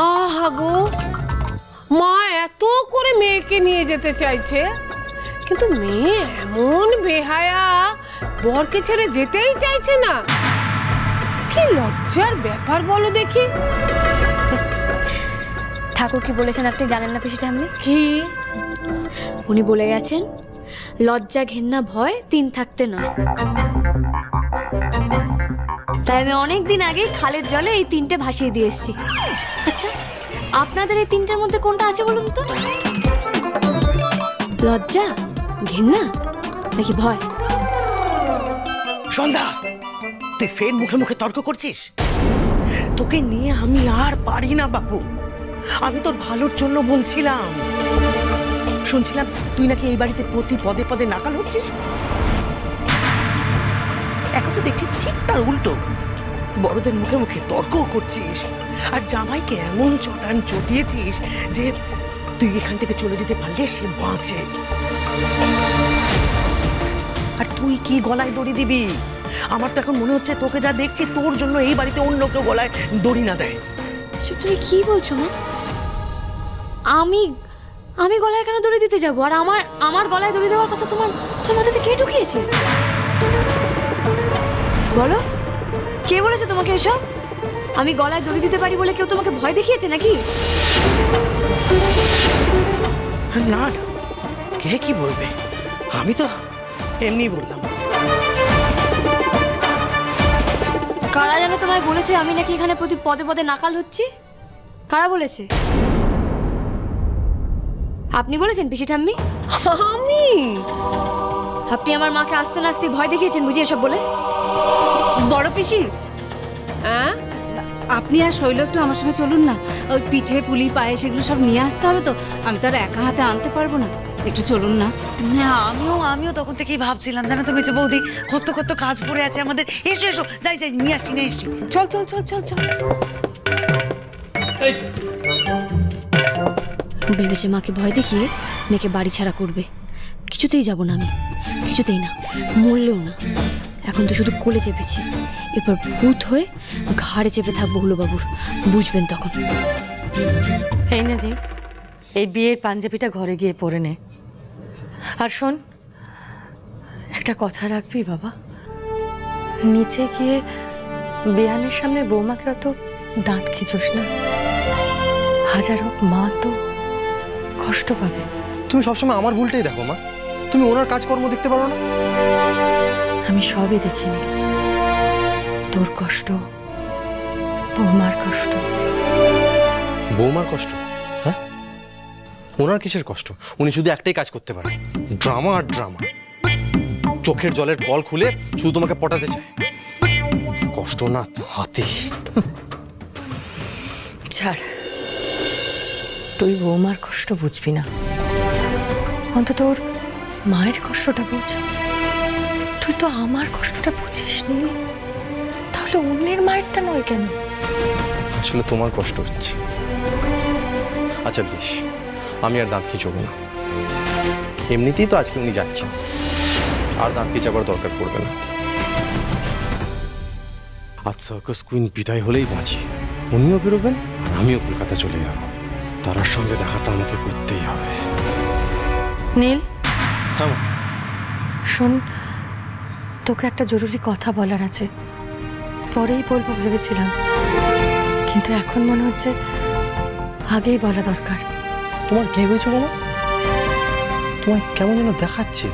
আহা গো, মা এত করে মেয়েকে নিয়ে যেতে চাইছে, কিন্তু মেয়ে এমন বেহায়া, বরকে ছেড়ে যেতেই চাইছে না। কি লজ্জার ব্যাপার বলো দেখি। ঠাকুর কি বলেছেন আপনি জানেন না পিসি ঠাম্মি? কি? উনি বলে গেছেন লজ্জা ঘেন্না ভয় তিন থাকতে নয়। তাই আমি অনেকদিন আগে খালের জলে এই তিনটে ভাসিয়ে দিয়ে এসেছি। আচ্ছা, আপনাদের এই তিনটের মধ্যে কোনটা আছে বলুন তো? লজ্জা, ঘেন্না নাকি ভয়? সন্ধ্যা, তুই ফের মুখে মুখে তর্ক করছিস? তোকে নিয়ে আমি আর পারি না বাপু। আমি তোর ভালোর জন্য বলছিলাম। শুনছিলাম তুই নাকি এই বাড়িতে প্রতি পদে পদে নাকাল হচ্ছিস। এখন তো দেখছি ঠিক তার উল্টো, বড়দের মুখে মুখে তর্কও করছিস, আর জামাইকে এমন চটান চটিয়েছিস যে তুই এখান থেকে চলে যেতে পারলে সে বাঁচে। আর তুই কি গলায় দড়ি দিবি? আমার তো এখন মনে হচ্ছে তোকে যা দেখছি তোর জন্য এই বাড়িতে অন্য কেউ গলায় দড়ি না দেয়। তুমি কি বলছো মা? আমি গলায় কেন দড়ি দিতে যাবো? আর আমার গলায় দড়ি দেওয়ার কথা তোমার মাথাতে কে ঢুকিয়েছে? বলো, কে বলেছে তোমাকে এসব? আমি গলায় দড়ি দিতে পারি বলে কেউ তোমাকে ভয় দেখিয়েছে নাকি? না, কে কি বলবে, আমি তো এমনি বললাম। কারা যেন তোমায় বলেছে আমি নাকি এখানে প্রতি পদে পদে নাকাল হচ্ছি? কারা বলেছে? আপনি বলেছেন পিসি ঠাম্মি? আমি? আপনি আমার মাকে আস্তে নাস্তে ভয় দেখিয়েছেন বুঝি এসব বলে? বড় পিসি, হ্যাঁ, আপনি আর শৈল একটু আমার সঙ্গে চলুন না। ওই পিঠে পুলি পায়েস এগুলো সব নিয়ে আসতে হবে তো, আমি তো আর একা হাতে আনতে পারবো না। একটু চলুন না। হ্যাঁ, আমিও তখন থেকেই ভাবছিলাম, জানো তো মেজো বৌদি, কত কাজ পড়ে আছে আমাদের। এসো এসো, যাই নিয়ে আসছি। চল চল চল চল চল। ভেবেছে মাকে ভয় দেখিয়ে মেয়েকে বাড়ি ছাড়া করবে। কিছুতেই যাব না আমি, কিছুতেই না, মরলেও না। এখন তো শুধু কোলে চেপেছি, এরপর ভূত হয়ে ঘাড়ে চেপে থাকবো হুলোবাবুর, বুঝবেন তখন। এই না রে, এই বিয়ের পাঞ্জাবিটা ঘরে গিয়ে পরে নে। আর শোন, একটা কথা রাখবি বাবা, নিচে গিয়ে বেয়ানের সামনে বৌমাকে অত দাঁত খিচোস না। হাজার হোক মা তো কষ্ট পাবে। তুমি সবসময় আমার ভুলটাই দেখো মা, তুমি ওনার কাজকর্ম দেখতে পারো না? আমি সবই দেখিনি, তোর কষ্ট, বৌমার কষ্ট। বৌমার কষ্ট? হ্যাঁ, ওনার কিসের কষ্ট? উনি শুধু একটাই কাজ করতে পারে, ড্রামা আর ড্রামা। চোখের জলের কল খুলে শুধু তোমাকে পটাতে চায়। কষ্ট না হাতি। ছাড়, তুই বৌমার কষ্ট বুঝবি না, অন্তত ওর মায়ের কষ্টটা বুঝ। তুই তো আমার কষ্টটা বুঝিস নি, তাহলে অন্যের মায়েরটা নয় কেন? আসলে তোমার কষ্ট হচ্ছে। আচ্ছা বেশ, আমি আর দাঁত খিচবো না। এমনিতেই তো আজকে উনি যাচ্ছেন, আর দাঁত খিচাবার দরকার পড়বে না। আজ সার্কাস কুইন বিদায় হলেই বাঁচি। উনিও বেরোবেন আর আমিও কলকাতা চলে যাব। তারার সঙ্গে দেখাটা আমাকে করতেই হবে। নীল, হ্যাঁ শোন, তোকে একটা জরুরি কথা বলার আছে। পরেই বলবো ভেবেছিলাম, কিন্তু এখন মনে হচ্ছে আগেই বলা দরকার। তোমার কি হয়েছে বাবা? তোমার কেমন যেন দেখাচ্ছে।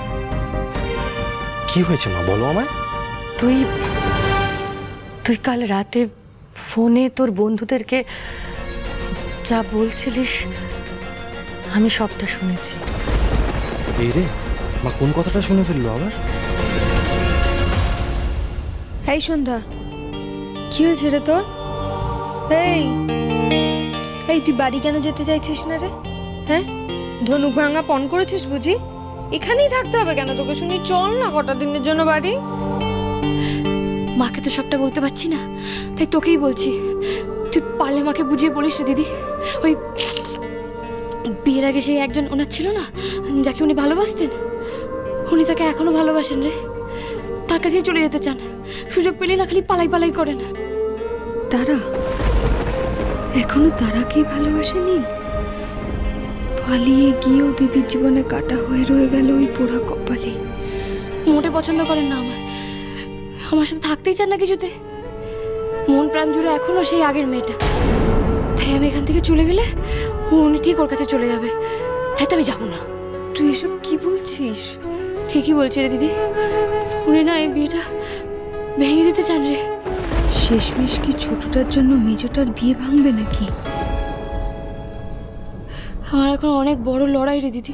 কি হয়েছে মা, বলো আমায়। তুই কাল রাতে ফোনে তোর বন্ধুদেরকে যা বলছিলিস আমি সবটা শুনেছি। এই রে মা, কোন কথাটা শুনে ফেললো আবার? এই সন্ধ্যা, কি হয়েছে রে তোর? এই তুই বাড়ি কেন যেতে চাইছিস না রে? হ্যাঁ, ধনুক ভাঙা পণ করেছিস বুঝি? এখানেই থাকতে হবে কেন তোকে? শুনি চল না কটা দিনের জন্য বাড়ি। মাকে তো সবটা বলতে পারছি না, তাই তোকেই বলছি। তুই পারলে মাকে বুঝিয়ে বলিস রে দিদি। ওই বিয়ের আগে সেই একজন ওনার ছিল না, যাকে উনি ভালোবাসতেন, উনি তাকে এখনো ভালোবাসেন রে। তার কাছেই চলে যেতে চান, সুযোগ পেলে না খালি পালাই করেন। তারা এখনো তারাকেই ভালোবাসে নীল? পালিয়ে গিয়েও দিদির জীবনে কাটা হয়ে রয়ে গেল ওই পোড়া কপালে। মোটে পছন্দ করেন না আমায়, আমার সাথে থাকতেই চান না কিছুতে। মন প্রাণ জুড়ে এখনো সেই আগের মেয়েটা। তাই আমি এখান থেকে চলে গেলে উনি ঠিক ওর কাছে চলে যাবে, তাই তো আমি যাবো না। তুই এসব কি বলছিস? ঠিকই বলছি রে দিদি, উনি না এই বিয়েটা ভেঙে দিতে চান রে। শেষমেশ কি ছোটটার জন্য মেজোটার বিয়ে ভাঙবে নাকি? আমার এখন অনেক বড় লড়াই রে দিদি।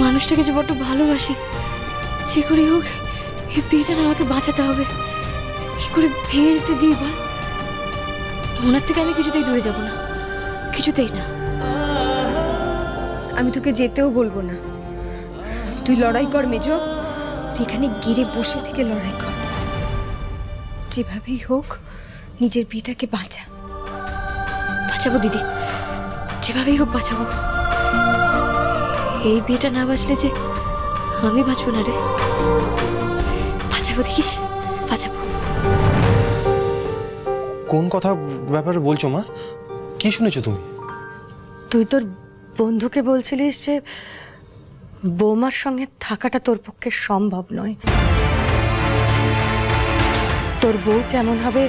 মানুষটাকে যে বড্ড ভালোবাসি, যে করে হোক এই বিয়েটা না আমাকে বাঁচাতে হবে। কি করে ভেঙে যেতে দিই বল? ওনার থেকে আমি কিছুতেই দূরে যাব না, কিছুতেই না। আমি তোকে যেতেও বলবো না। তুই লড়াই কর মেজো, তুই এখানে গিরে বসে থেকে লড়াই কর। যেভাবেই হোক নিজের বিয়েটাকে বাঁচা। বাঁচাবো দিদি, যেভাবেই হোক বাঁচাবো। এই বিয়েটা না বাঁচলে যে আমি বাঁচবো না রে। বাঁচাবো, দেখিস বাঁচাবো। কোন কথা ব্যাপারে বলছো মা? কি শুনেছো তুমি? তুই তোর বন্ধুকে বলছিলিস যে বৌমার সঙ্গে থাকাটা তোর পক্ষে সম্ভব নয়। তোর বউ কেমন হবে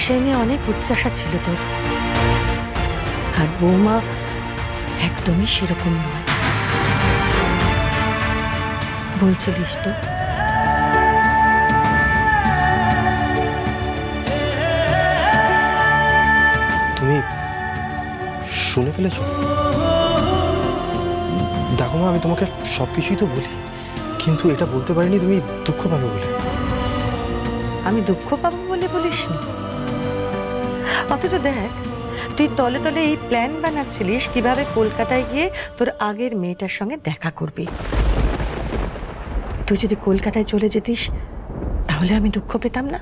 সে নিয়ে অনেক উচ্চাসা ছিল তোর, আর বৌমা একদমই সেরকম নয় বলছিলিস তো। তুমি শুনে ফেলেছো? দেখো মা, আমি তোমাকে সবকিছুই তো বলি, কিন্তু এটা বলতে পারিনি তুমি দুঃখ পাবে বলে। আমি দুঃখ পাবো বলে বলিসনি, অথচ দেখ তুই তলে তলে এই প্ল্যান বানাচ্ছিলিস কিভাবে কলকাতায় গিয়ে তোর আগের মেয়েটার সঙ্গে দেখা করবি। তুই যদি কলকাতায় চলে যেতিস তাহলে আমি দুঃখ পেতাম না,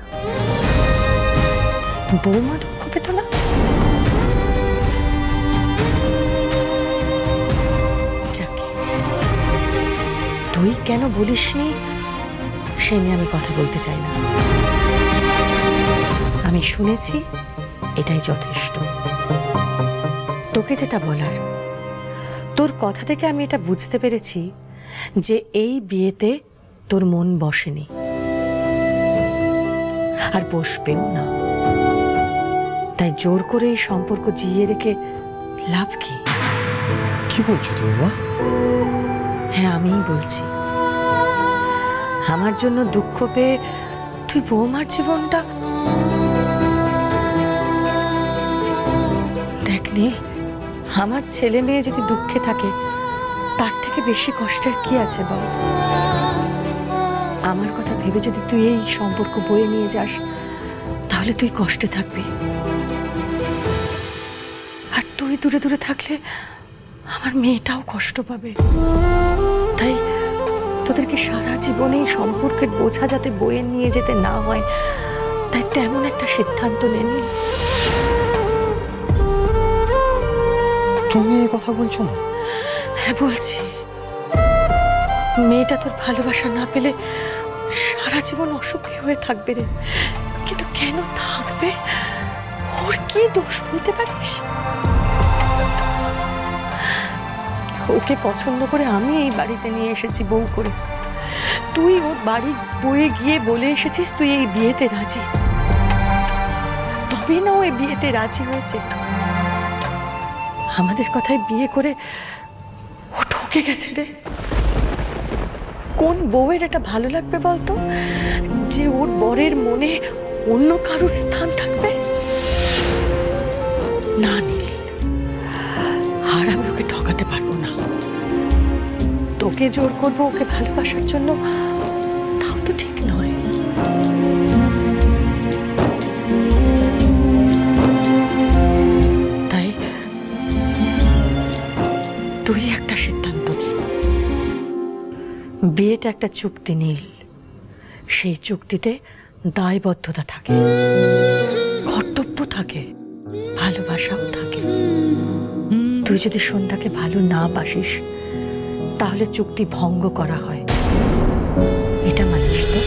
বৌমা দুঃখ পেত না। যাকে তুই কেন বলিসনি সে নিয়ে আমি কথা বলতে চাই না। আমি শুনেছি, এটাই যথেষ্ট। তোকে যেটা বলার, তোর কথা থেকে আমি এটা বুঝতে পেরেছি যে এই বিয়েতে তোর মন বসেনি, আর বসবেও না। তাই জোর করে এই সম্পর্ক জিইয়ে রেখে লাভ কি? কি বলছো তুমি মা? হ্যাঁ, আমিই বলছি। আমার জন্য দুঃখ পেয়ে তুই বৌমার জীবনটা দেখ নীল, আমার ছেলে মেয়ে যদি দুঃখে থাকে তার থেকে বেশি কষ্টের কি আছে বল? আমার কথা ভেবে যদি তুই এই সম্পর্ক বয়ে নিয়ে যাস তাহলে তুই কষ্টে থাকবি, আর তুই দূরে দূরে থাকলে আমার মেয়েটাও কষ্ট পাবে। তাই তোদেরকে সারা জীবনে এই সম্পর্কের বোঝা যাতে বয়ে নিয়ে যেতে না হয়, তাই তেমন একটা সিদ্ধান্ত নেনি। তুমি এই কথা বলছো মা? হ্যাঁ বলছি। মেয়েটা তোর ভালোবাসা না পেলে সারা জীবন অসুখী হয়ে থাকবে রে। কিন্তু কেন থাকবে? ওর কি দোষ বলতে পারিস? ওকে পছন্দ করে আমি এই বাড়িতে নিয়ে এসেছি বউ করে। তুই ওর বাড়ি বয়ে গিয়ে বলে এসেছিস তুই এই বিয়েতে রাজি, তবেই না ও এই বিয়েতে রাজি হয়েছে। আমাদের কথায় বিয়ে করে ও ঠকে গেছে রে। কোন বউয়ের এটা ভালো লাগবে বলতো, যে ওর বরের মনে অন্য কারোর স্থান থাকবে? না নীল, আর আমি ওকে ঠকাতে পারবো না। তোকে জোর করবো ওকে ভালোবাসার জন্য, তাও তো ঠিক নয়। তাই তুই একটা সিদ্ধান্ত নে। বিয়েটা একটা চুক্তি নীল, সেই চুক্তিতে দায়বদ্ধতা থাকে, কর্তব্য থাকে, ভালোবাসাও থাকে। তুই যদি সন্ধ্যাকে ভালো না বাসিস তাহলে চুক্তি ভঙ্গ করা হয়, এটা মানিস তো?